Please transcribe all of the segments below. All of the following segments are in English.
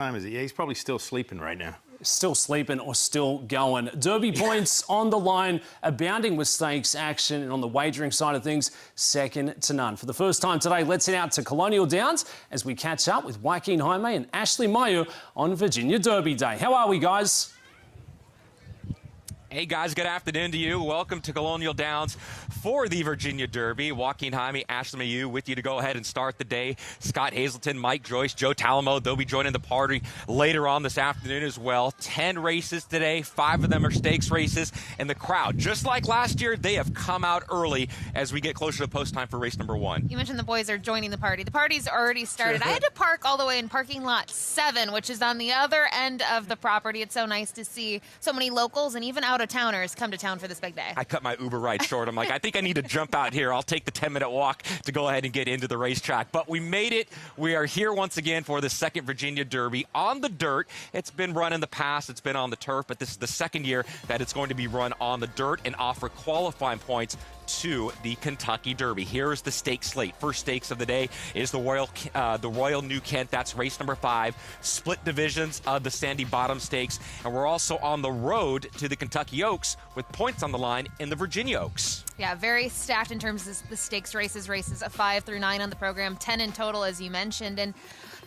time is it? Yeah, he's probably still sleeping right now. Still sleeping or still going. Derby points on the line, abounding with stakes action, and on the wagering side of things, second to none. For the first time today, let's head out to Colonial Downs as we catch up with Joaquin Jaime and Ashley Mayu on Virginia Derby Day. How are we, guys? Hey guys, good afternoon to you. Welcome to Colonial Downs for the Virginia Derby. Joaquin Jaime, Ashley Mayu with you to go ahead and start the day. Scott Hazelton, Mike Joyce, Joe Talamo, they'll be joining the party later on this afternoon as well. 10 races today, 5 of them are stakes races, and the crowd, just like last year, they have come out early as we get closer to post time for race number 1. You mentioned the boys are joining the party. The party's already started. I had to park all the way in parking lot 7, which is on the other end of the property. It's so nice to see so many locals and even out-of-towners come to town for this big day. I cut my Uber ride short. I'm like, I think I need to jump out here. I'll take the 10-minute walk to go ahead and get into the racetrack. But we made it. We are here once again for the second Virginia Derby on the dirt. It's been run in the past. It's been on the turf, but this is the second year that it's going to be run on the dirt and offer qualifying points to the Kentucky Derby. Here is the stake slate. First stakes of the day is the Royal New Kent. That's race number 5. Split divisions of the Sandy Bottom Stakes. And we're also on the road to the Kentucky Oaks with points on the line in the Virginia Oaks. Yeah, very stacked in terms of the stakes races of 5 through 9 on the program, 10 in total, as you mentioned. And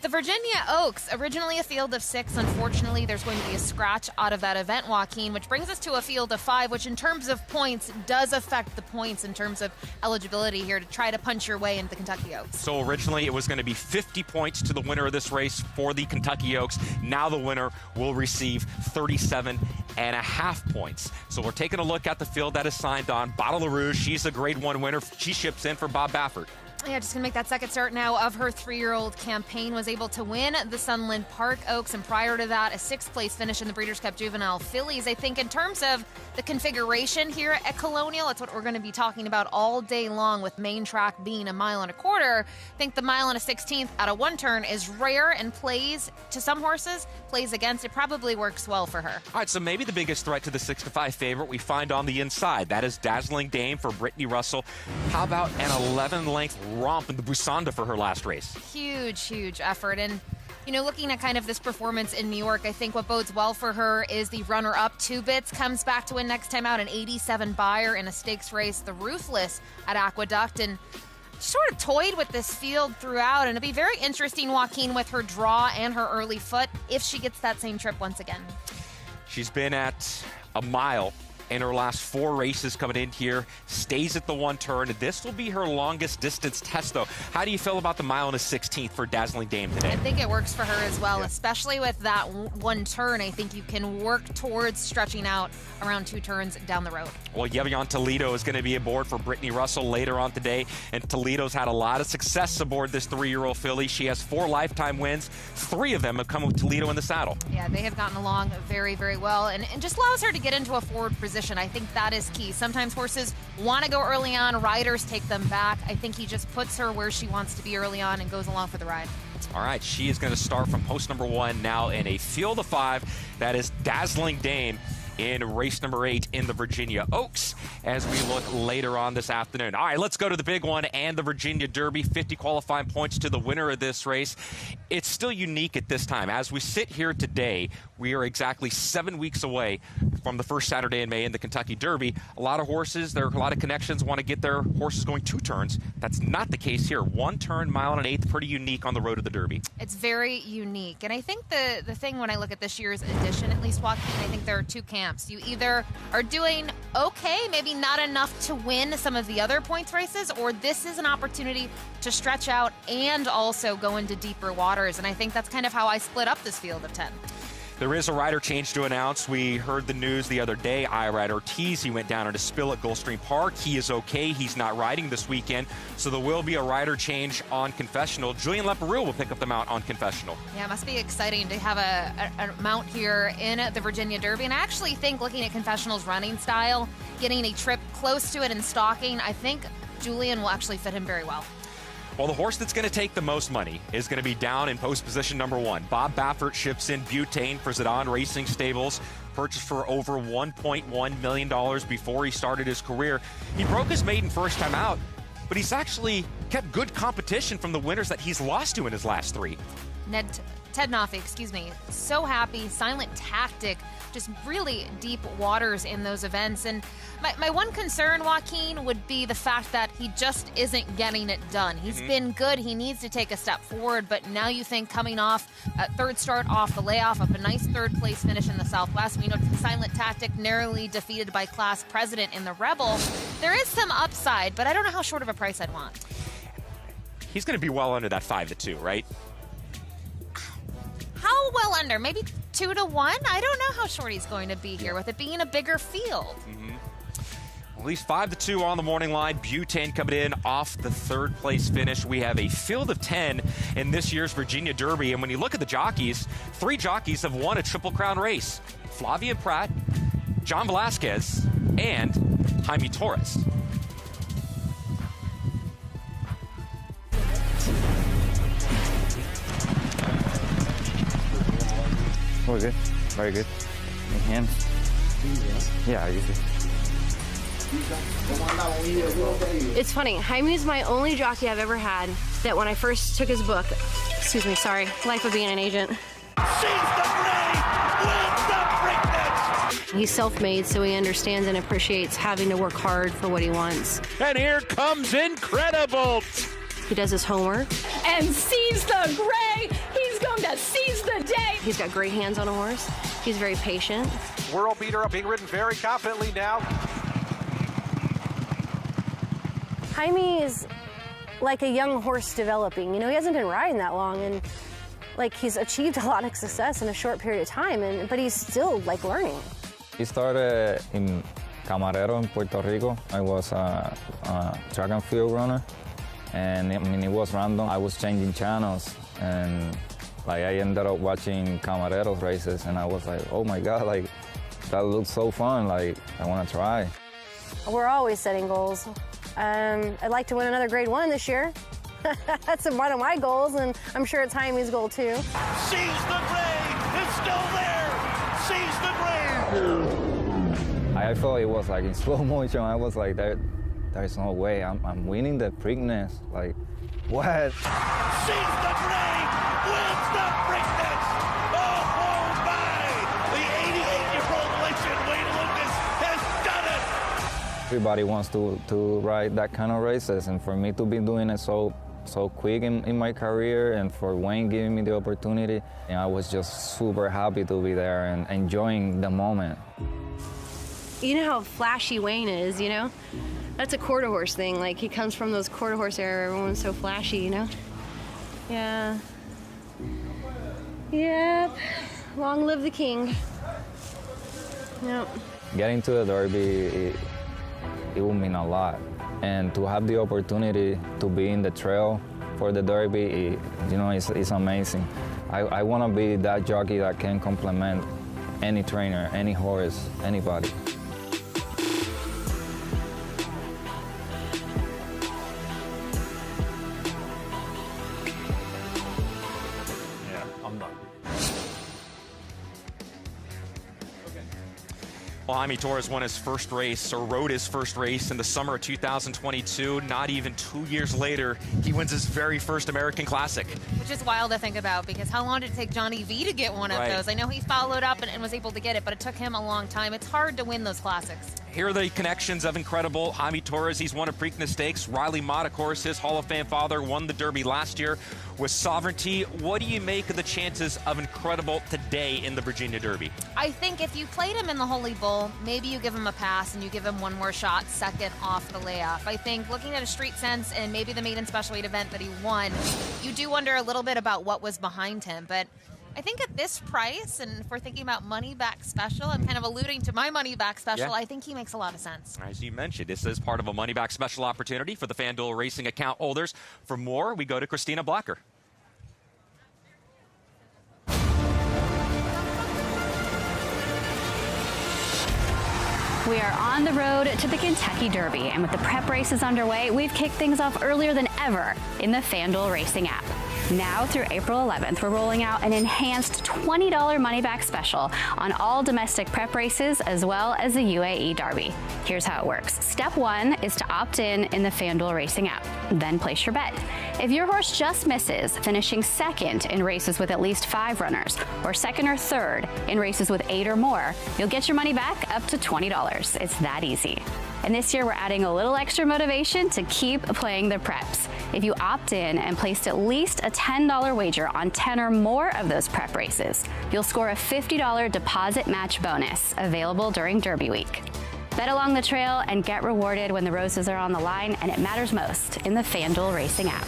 the Virginia Oaks, originally a field of 6. Unfortunately, there's going to be a scratch out of that event, Joaquin, which brings us to a field of 5, which in terms of points does affect the points in terms of eligibility here to try to punch your way into the Kentucky Oaks. So originally it was going to be 50 points to the winner of this race for the Kentucky Oaks. Now the winner will receive 37.5 points. So we're taking a look at the field that is signed on. Bottle LaRouge, she's a grade 1 winner. She ships in for Bob Baffert. Yeah, just going to make that second start now of her 3-year-old campaign. Was able to win the Sunland Park Oaks, and prior to that, a 6th-place finish in the Breeders' Cup Juvenile Fillies. I think in terms of the configuration here at Colonial, it's what we're going to be talking about all day long, with main track being 1.25 miles. I think the 1.16 out of 1 turn is rare and plays to some horses, plays against. It probably works well for her. All right, so maybe the biggest threat to the 6-5 favorite we find on the inside. That is Dazzling Dame for Brittany Russell. How about an 11-length romp in the Busanda for her last race? Huge effort. And you know, looking at kind of this performance in New York, I think what bodes well for her is the runner-up 2 Bits comes back to win next time out, an 87 buyer in a stakes race, the Ruthless at Aqueduct, and sort of toyed with this field throughout. And it'll be very interesting, Joaquin, with her draw and her early foot, if she gets that same trip once again. She's been at 1 mile in her last 4 races coming in here, stays at the 1 turn. This will be her longest distance test, though. How do you feel about the 1.16 for Dazzling Dame today? I think it works for her as well, especially with that 1 turn. I think you can work towards stretching out around 2 turns down the road. Well, Yevion Toledo is going to be aboard for Brittany Russell later on today, and Toledo's had a lot of success aboard this 3-year-old filly. She has 4 lifetime wins. 3 of them have come with Toledo in the saddle. Yeah, they have gotten along very well, and just allows her to get into a forward position. I think that is key. Sometimes horses want to go early on, riders take them back. I think he just puts her where she wants to be early on and goes along for the ride. All right, she is going to start from post number 1 now in a field of 5. That is Dazzling Dame in race number 8 in the Virginia Oaks as we look later on this afternoon. All right, let's go to the big one and the Virginia Derby. 50 qualifying points to the winner of this race. It's still unique at this time. As we sit here today, we are exactly 7 weeks away from the first Saturday in May in the Kentucky Derby. A lot of horses, there are a lot of connections, want to get their horses going 2 turns. That's not the case here. 1 turn, 1 1/8, pretty unique on the road to the Derby. It's very unique. And I think the thing when I look at this year's edition, at least, Joaquin, I think there are 2 camps. You either are doing okay, maybe not enough to win some of the other points races, or this is an opportunity to stretch out and also go into deeper waters. And I think that's kind of how I split up this field of 10. There is a rider change to announce. We heard the news the other day. Irad Ortiz, he went down on a spill at Gulfstream Park. He is okay. He's not riding this weekend. So there will be a rider change on Confessional. Julian Leparoux will pick up the mount on Confessional. Yeah, it must be exciting to have a mount here in the Virginia Derby. And I actually think, looking at Confessional's running style, getting a trip close to it and stalking, I think Julian will actually fit him very well. Well, the horse that's going to take the most money is going to be down in post position number 1. Bob Baffert ships in Butane for Zidane Racing Stables, purchased for over $1.1 million before he started his career. He broke his maiden first time out, but he's actually kept good competition from the winners that he's lost to in his last 3. Ned Ted Nafi, excuse me, so happy, silent tactic, just really deep waters in those events. And my one concern, Joaquin, would be the fact that he just isn't getting it done. He's been good. He needs to take a step forward. But now you think coming off a third start off the layoff, up a nice third place finish in the Southwest. We know silent tactic narrowly defeated by class president in the Rebel. There is some upside, but I don't know how short of a price I'd want. He's going to be well under that 5-2, right? How well under? Maybe 2-1? I don't know how short he's going to be here with it being a bigger field. At least 5-2 on the morning line. Butane coming in off the third place finish. We have a field of 10 in this year's Virginia Derby. And when you look at the jockeys, 3 jockeys have won a Triple Crown race. Flavia Pratt, John Velasquez, and Jaime Torres. Oh, good. Very good. In hand. Yeah, easy. It's funny. Jaime's my only jockey I've ever had that when I first took his book, excuse me, sorry, life of being an agent. He's self-made, so he understands and appreciates having to work hard for what he wants. And here comes Incredible. He does his homework. And sees the gray. He's going to seize the day. He's got great hands on a horse. He's very patient. World beater being ridden very confidently now. Jaime is like a young horse developing. You know, he hasn't been riding that long, and like he's achieved a lot of success in a short period of time, but he's still like learning. He started in Camarero in Puerto Rico. I was a track and field runner, and I mean, it was random. I was changing channels, and like I ended up watching Camareros races, and I was like, oh my God, like that looks so fun. Like I want to try. We're always setting goals. I'd like to win another Grade 1 this year. That's one of my goals, and I'm sure it's Jaime's goal too. Sees the gray. It's still there. Sees the gray. I felt it was like in slow motion. I was like, there's no way I'm winning the Preakness. Like, what? Sees the gray. Wins the Preakness. Oh my! The 88-year-old legend Wayne Lucas has done it. Everybody wants to ride that kind of races, and for me to be doing it so quick in my career, and for Wayne giving me the opportunity, and I was just super happy to be there and enjoying the moment. You know how flashy Wayne is, you know? That's a quarter horse thing. Like, he comes from those quarter horse era, everyone's so flashy, you know? Yeah. Yep. Long live the king. Yep. Getting to the Derby, it will mean a lot. And to have the opportunity to be in the trail for the Derby, you know, it's amazing. I want to be that jockey that can complement any trainer, any horse, anybody. Well, Jaime Torres won his first race, or rode his first race in the summer of 2022. Not even 2 years later, he wins his very first American Classic. Which is wild to think about, because how long did it take Johnny V to get one of those? I know he followed up and was able to get it, but it took him a long time. It's hard to win those classics. Here are the connections of Incredible. Jaime Torres, he's won a Preakness Stakes. Riley Mott, of course, his Hall of Fame father, won the Derby last year with Sovereignty. What do you make of the chances of Incredible today in the Virginia Derby? I think if you played him in the Holy Bull, maybe you give him a pass and you give him one more shot second off the layoff. I think looking at a street sense and maybe the maiden special weight event that he won, you do wonder a little bit about what was behind him. But I think at this price, and if we're thinking about money back special, I'm kind of alluding to my money back special, I think he makes a lot of sense. As you mentioned, this is part of a money back special opportunity for the FanDuel Racing account holders. For more, we go to Christina Blacker. We are on the road to the Kentucky Derby, and with the prep races underway, we've kicked things off earlier than ever in the FanDuel Racing app. Now through April 11th, we're rolling out an enhanced $20 money-back special on all domestic prep races as well as the UAE Derby. Here's how it works. Step 1 is to opt in the FanDuel Racing app. Then place your bet. If your horse just misses, finishing second in races with at least 5 runners, or second or third in races with 8 or more, you'll get your money back up to $20. It's that easy. And this year, we're adding a little extra motivation to keep playing the preps. If you opt in and placed at least a $10 wager on 10 or more of those prep races, you'll score a $50 deposit match bonus available during Derby Week. Bet along the trail and get rewarded when the roses are on the line, and it matters most in the FanDuel Racing app.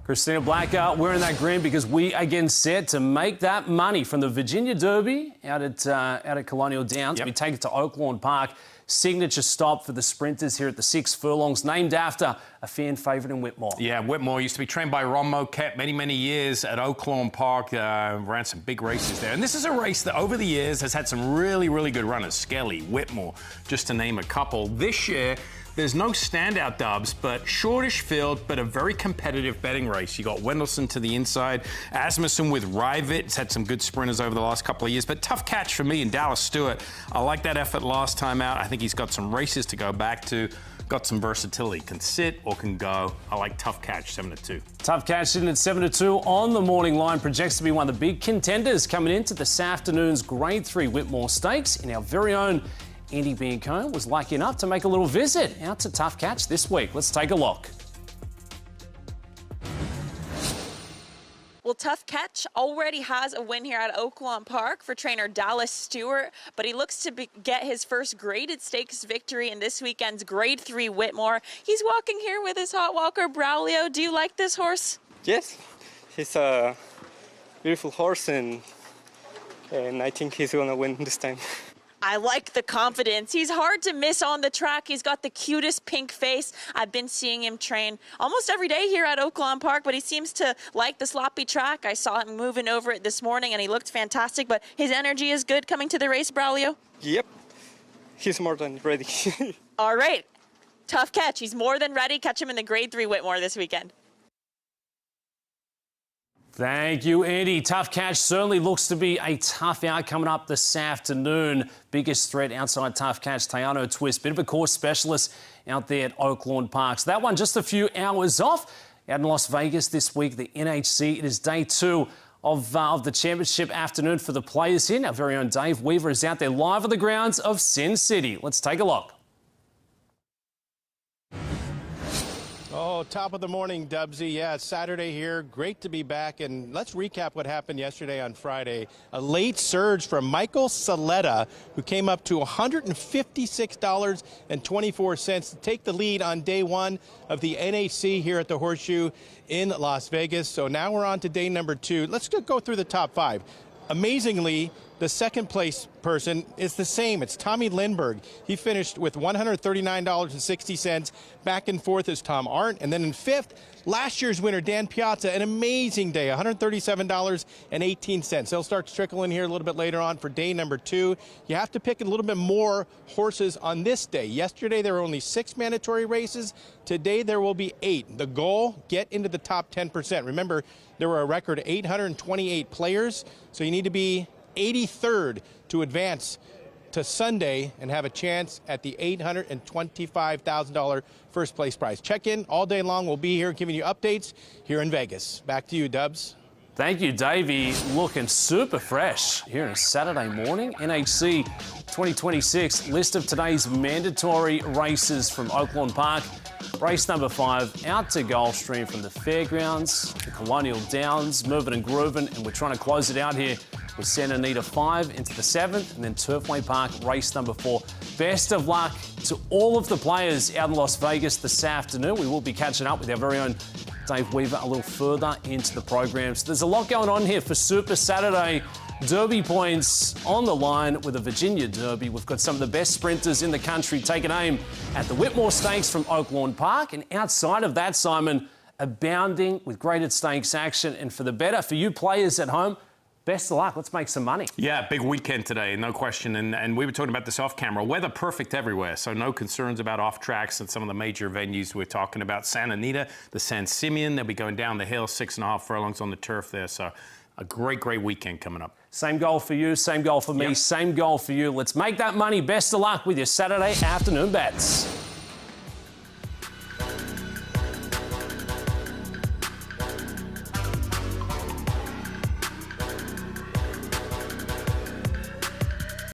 Christina Blackart wearing that green because we again set to make that money from the Virginia Derby out at Colonial Downs. We take it to Oaklawn Park. Signature stop for the sprinters here at the 6 furlongs, named after a fan favourite in Whitmore. Yeah, Whitmore used to be trained by Ron Moquette many years at Oaklawn Park. Ran some big races there. And this is a race that over the years has had some really good runners. Skelly, Whitmore, just to name a couple. This year, there's no standout dubs, but shortish field, but a very competitive betting race. You got Wendelson to the inside, Asmussen with Rivett. It's had some good sprinters over the last couple of years, but tough catch for me in Dallas Stewart. I like that effort last time out. I think he's got some races to go back to. Got some versatility. Can sit or can go. I like Tough Catch, 7-2. Tough Catch sitting at 7-2 on the morning line. Projects to be one of the big contenders coming into this afternoon's Grade 3 Whitmore Stakes. In our very own Andy Biancone was lucky enough to make a little visit out to Tough Catch this week. Let's take a look. Well, Tough Catch already has a win here at Oaklawn Park for trainer Dallas Stewart, but he looks to get his first graded stakes victory in this weekend's Grade 3 Whitmore. He's walking here with his hot walker, Braulio. Do you like this horse? Yes, he's a beautiful horse, and I think he's going to win this time. I like the confidence. He's hard to miss on the track. He's got the cutest pink face. I've been seeing him train almost every day here at Oaklawn Park, but he seems to like the sloppy track. I saw him moving over it this morning, and he looked fantastic, but his energy is good coming to the race, Braulio? Yep, he's more than ready. All right, Tough Catch. He's more than ready. Catch him in the Grade 3 Whitmore this weekend. Thank you, Andy. Tough Catch certainly looks to be a tough out coming up this afternoon. Biggest threat outside Tough Catch, Tayano Twist. Bit of a course specialist out there at Oaklawn Park. So that one just a few hours off. Out in Las Vegas this week, the NHC. It is day 2 of the championship afternoon for the players here. Our very own Dave Weaver is out there live on the grounds of Sin City. Let's take a look. Oh, top of the morning, Dubsy. Yeah, it's Saturday here. Great to be back. And let's recap what happened yesterday on Friday. A late surge from Michael Saletta, who came up to $156.24 to take the lead on day 1 of the NHC here at the Horseshoe in Las Vegas. So now we're on to day number 2. Let's go through the top 5. Amazingly, the second place person is the same. It's Tommy Lindbergh. He finished with $139.60. Back and forth is Tom Arndt. And then in 5th, last year's winner, Dan Piazza, an amazing day, $137.18. They'll start to trickle in here a little bit later on for day number 2. You have to pick a little bit more horses on this day. Yesterday, there were only 6 mandatory races. Today, there will be 8. The goal, get into the top 10%. Remember, there were a record 828 players, so you need to be 83rd to advance to Sunday and have a chance at the $825,000 first place prize. Check in all day long. We'll be here giving you updates here in Vegas. Back to you, Dubs. Thank you, Davey. Looking super fresh here on a Saturday morning. NHC 2026 list of today's mandatory races from Oaklawn Park. Race number 5 out to Gulfstream from the fairgrounds, the Colonial Downs, moving and grooving, and we're trying to close it out here with Santa Anita 5 into the 7th, and then Turfway Park, race number 4. Best of luck to all of the players out in Las Vegas this afternoon. We will be catching up with our very own Dave Weaver a little further into the program. So there's a lot going on here for Super Saturday. Derby points on the line with the Virginia Derby. We've got some of the best sprinters in the country taking aim at the Whitmore Stakes from Oaklawn Park. And outside of that, Simon, abounding with graded stakes action. And for the better, for you players at home, best of luck. Let's make some money. Yeah, big weekend today, no question. And we were talking about this off camera. Weather perfect everywhere, so no concerns about off tracks and some of the major venues we're talking about. Santa Anita, the San Simeon, they'll be going down the hill, 6.5 furlongs on the turf there. So a great weekend coming up. Same goal for you, same goal for me, Same goal for you. Let's make that money. Best of luck with your Saturday afternoon bets.